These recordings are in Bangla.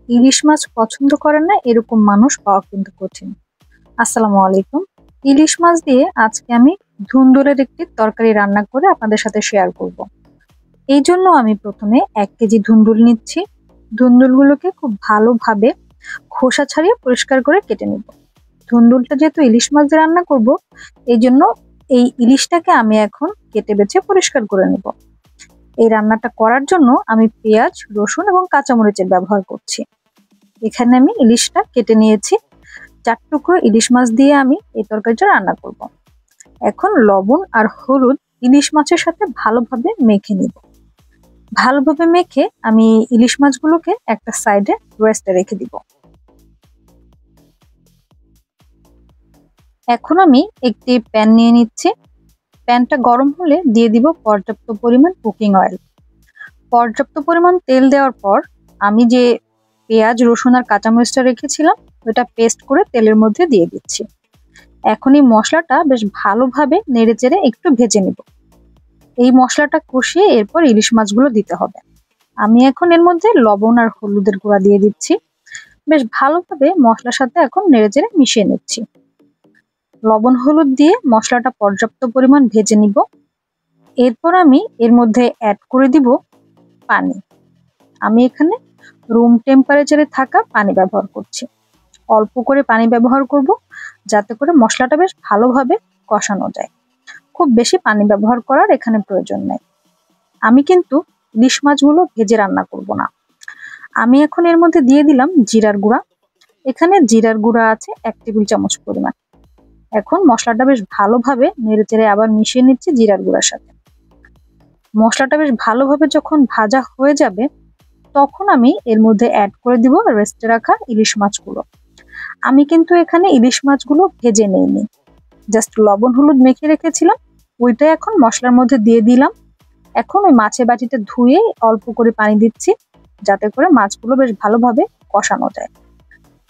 ইলিশ মাছ পছন্দ করেন না এরকম মানুষ পাওয়া কিন্তু কঠিন। আসসালামু আলাইকুম। ইলিশ মাছ দিয়ে আজকে আমি ধুন্দুলের একটি তরকারি রান্না করে আপনাদের সাথে শেয়ার করব। এই জন্য আমি প্রথমে 1 কেজি ধুন্দুল নিচ্ছি। ধুন্দুলগুলোকে খুব ভালোভাবে খোসা ছাড়িয়ে পরিষ্কার করে কেটে নেব। ধুন্দুলটা যেহেতু ইলিশ মাছ দিয়ে রান্না করব, এই জন্য এই ইলিশটাকে আমি এখন কেটে বেছে পরিষ্কার করে নেব। এই রান্নাটা করার জন্য আমি পেঁয়াজ, রসুন এবং কাঁচামরিচের ব্যবহার করছি। এখানে আমি ইলিশটা কেটে নিয়েছি। 4 টুকরো ইলিশ মাছ দিয়ে আমি এই তরকারিটা রান্না করব। এখন লবণ আর হলুদ ইলিশ মাছের সাথে ভালোভাবে মেখে নিব। ভালোভাবে মেখে আমি ইলিশ মাছগুলোকে একটা সাইডে রেস্টে রেখে দিব। এখন আমি একটি প্যান নিয়ে নিচ্ছি। প্যানটা গরম হলে দিয়ে দিব পর্যাপ্ত পরিমাণ কুকিং অয়েল। পর্যাপ্ত পরিমাণ তেল দেওয়ার পর আমি যে পেঁয়াজ, রসুন আর কাঁচামরিচটা রেখেছিলাম ওটা পেস্ট করে তেলের মধ্যে দিয়ে দিচ্ছি। এখন এই মশলাটা বেশ ভালোভাবে নেড়েচেড়ে একটু ভেজে নিব। এই মশলাটা কষিয়ে এরপর ইলিশ মাছগুলো দিতে হবে। আমি এখন এর মধ্যে লবণ আর হলুদের গুঁড়া দিয়ে দিচ্ছি। বেশ ভালোভাবে মশলার সাথে এখন নেড়েচেড়ে মিশিয়ে নিচ্ছি। লবণ হলুদ দিয়ে মশলাটা পর্যাপ্ত পরিমাণ ভেজে নিব। এরপর আমি এর মধ্যে অ্যাড করে দিব পানি। আমি এখানে রুম টেম্পারেচারে থাকা পানি ব্যবহার করছি। অল্প করে পানি ব্যবহার করব যাতে করে মশলাটা বেশ ভালোভাবে কষানো যায়। খুব বেশি পানি ব্যবহার করার এখানে প্রয়োজন নেই। আমি কিন্তু ইলিশ মাছগুলো ভেজে রান্না করব না। আমি এখন এর মধ্যে দিয়ে দিলাম জিরার গুঁড়া। এখানে জিরার গুঁড়া আছে 1 টেবিল চামচ পরিমাণ। এখন মশলাটা বেশ ভালোভাবে নেড়েচেড়ে আবার মিশিয়ে নিচ্ছি জিরার গুঁড়ার সাথে। মশলাটা বেশ ভালোভাবে যখন ভাজা হয়ে যাবে তখন আমি এর মধ্যে অ্যাড করে দিব রেস্টে রাখা ইলিশ মাছগুলো। আমি কিন্তু এখানে ইলিশ মাছগুলো ভেজে নেইনি, জাস্ট লবণ হলুদ মেখে রেখেছিলাম, ওইটা এখন মশলার মধ্যে দিয়ে দিলাম। এখন ওই মাছের বাটিটা ধুয়ে অল্প করে পানি দিচ্ছি যাতে করে মাছগুলো বেশ ভালোভাবে কষানো যায়।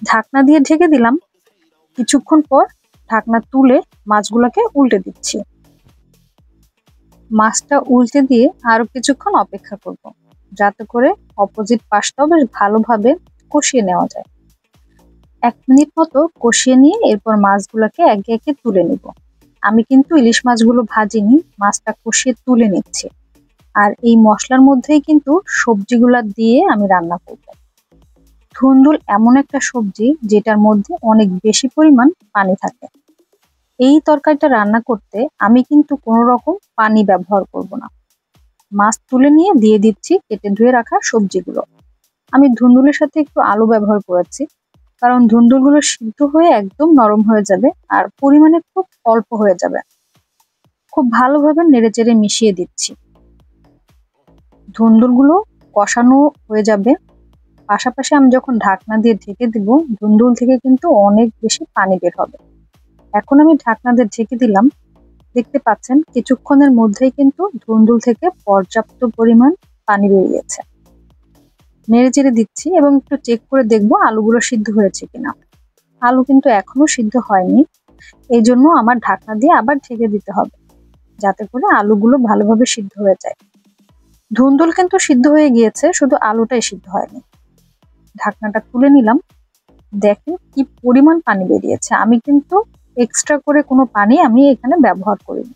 ঢাকনা দিয়ে ঢেকে দিলাম। কিছুক্ষণ পর ঢাকনা তুলে মাছগুলোকে উল্টে দিচ্ছি। মাছটা উল্টে দিয়ে আরো কিছুক্ষণ অপেক্ষা করব যাতে করে অপোজিট পাশটাও বেশ ভালোভাবে কষিয়ে নেওয়া যায়। 1 মিনিট মতো কষিয়ে নিয়ে এরপর মাছগুলোকে একে একে তুলে নিব। আমি কিন্তু ইলিশ মাছগুলো ভাজিনি, মাছটা কষিয়ে তুলে নিচ্ছি। আর এই মশলার মধ্যেই কিন্তু সবজিগুলা দিয়ে আমি রান্না করব। ধুন্দুল এমন একটা সবজি যেটার মধ্যে অনেক বেশি পরিমাণ পানি থাকে। এই তরকারিটা রান্না করতে আমি কিন্তু কোনো রকম পানি ব্যবহার করব না। মাছ তুলে নিয়ে দিয়ে দিচ্ছি কেটে ধুয়ে রাখা সবজিগুলো। আমি ধুন্দুলের সাথে একটু আলু ব্যবহার করেছি, কারণ ধুন্দুলগুলো সিদ্ধ হয়ে একদম নরম হয়ে যাবে আর পরিমাণে খুব অল্প হয়ে যাবে। খুব ভালোভাবে নেড়েচেড়ে মিশিয়ে দিচ্ছি। ধুন্দুলগুলো কষানো হয়ে যাবে, পাশাপাশি আমি যখন ঢাকনা দিয়ে ঢেকে দিব ধুন্দুল থেকে কিন্তু অনেক বেশি পানি বের হবে। এখন আমি ঢাকনা দিয়ে ঢেকে দিলাম। দেখতে পাচ্ছেন কিছুক্ষণের মধ্যেই কিন্তু ধুন্দুল থেকে পর্যাপ্ত পরিমাণ পানি বেরিয়েছে। নেড়ে চেড়ে দিচ্ছি এবং একটু চেক করে দেখবো আলুগুলো সিদ্ধ হয়েছে কিনা। আলু কিন্তু এখনো সিদ্ধ হয়নি, এই জন্য আমার ঢাকনা দিয়ে আবার ঢেকে দিতে হবে যাতে করে আলুগুলো ভালোভাবে সিদ্ধ হয়ে যায়। ধুন্দুল কিন্তু সিদ্ধ হয়ে গিয়েছে, শুধু আলুটাই সিদ্ধ হয়নি। ঢাকনাটা তুলে নিলাম। দেখেন কি পরিমাণ পানি বেরিয়েছে। আমি কিন্তু এক্সট্রা করে কোনো পানি আমি এখানে ব্যবহার করিনি।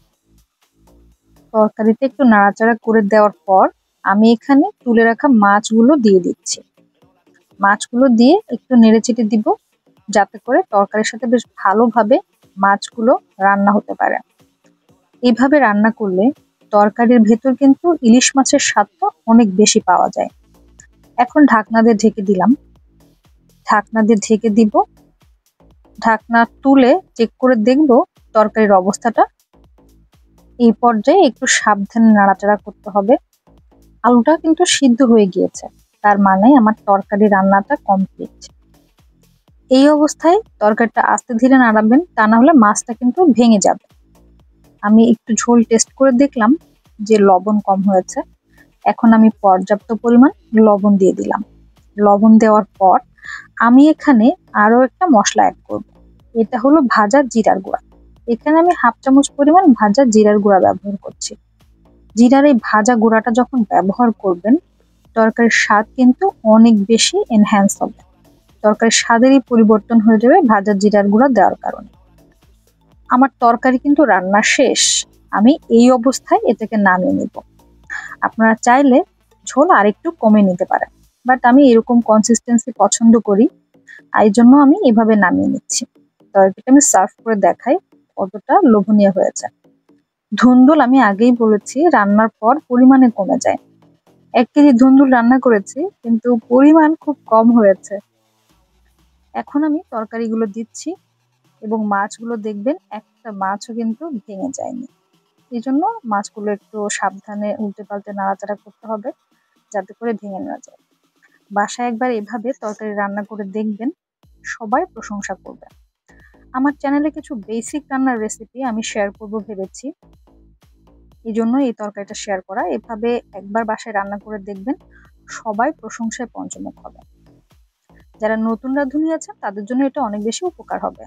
তরকারিতে একটু নাড়াচাড়া করে দেওয়ার পর আমি এখানে তুলে রাখা মাছগুলো দিয়ে দিচ্ছি। মাছগুলো দিয়ে একটু নেড়েচেড়ে দিব যাতে করে তরকারির সাথে বেশ ভালোভাবে মাছগুলো রান্না হতে পারে। এইভাবে রান্না করলে তরকারির ভেতর কিন্তু ইলিশ মাছের স্বাদটা অনেক বেশি পাওয়া যায়। এখন ঢাকনা দিয়ে ঢেকে দিলাম। ঢাকনা দিয়ে ঢেকে দিব। ঢাকনা তুলে চেক করে দেখব তরকারির অবস্থাটা। এই পর্যায়ে একটু সাবধানে নাড়াচাড়া করতে হবে। আলুটা কিন্তু সিদ্ধ হয়ে গিয়েছে, তার মানে আমার তরকারি রান্নাটা কমপ্লিট। এই অবস্থায় তরকারিটা আস্তে ধীরে নাড়াবেন, তা না হলে মাছটা কিন্তু ভেঙে যাবে। আমি একটু ঝোল টেস্ট করে দেখলাম যে লবণ কম হয়েছে। এখন আমি পর্যাপ্ত পরিমাণ লবণ দিয়ে দিলাম। লবণ দেওয়ার পর আমি এখানে আরো একটা মশলা অ্যাড করব। এটা হলো ভাজা জিরার গুঁড়া। এখানে আমি 1/2 চামচ পরিমাণ ভাজা জিরার গুঁড়া ব্যবহার করছি। জিরার এই ভাজা গুঁড়াটা যখন ব্যবহার করবেন তরকারির স্বাদ কিন্তু অনেক বেশি এনহ্যান্স হবে। তরকারির স্বাদেরই পরিবর্তন হয়ে যাবে ভাজা জিরার গুঁড়া দেওয়ার কারণে। আমার তরকারি কিন্তু রান্না শেষ। আমি এই অবস্থায় এটাকে নামিয়ে নিব। আপনারা চাইলে ঝোল আরেকটু কমে নিতে পারেন, বাট আমি এরকম কনসিস্টেন্সি পছন্দ করি, এই জন্য আমি এভাবে নামিয়ে নিচ্ছি। তরকারিটা আমি সার্ভ করে দেখাই কতটা লোভনীয় হয়েছে। ধুন্দুল আমি আগেই বলেছি রান্নার পর পরিমাণে কমে যায়। 1 কেজি ধুন্দুল রান্না করেছি কিন্তু পরিমাণ খুব কম হয়েছে। এখন আমি তরকারিগুলো দিচ্ছি এবং মাছগুলো দেখবেন একটা মাছও কিন্তু ভেঙে যায়নি। এই জন্য মাছগুলো একটু সাবধানে উল্টে পাল্টে নাড়াচাড়া করতে হবে যাতে করে ভেঙে না যায়। বাসায় একবার এভাবে তরকারি রান্না করে দেখবেন, সবাই প্রশংসা করবে। আমার চ্যানেলে কিছু বেসিক রান্নার রেসিপি আমি শেয়ার করব ভেবেছি, এই জন্য এই তরকারিটা শেয়ার করা। এভাবে একবার বাসায় রান্না করে দেখবেন, সবাই প্রশংসায় পঞ্চমুখ হবে। যারা নতুন রাঁধুনি আছেন তাদের জন্য এটা অনেক বেশি উপকার হবে।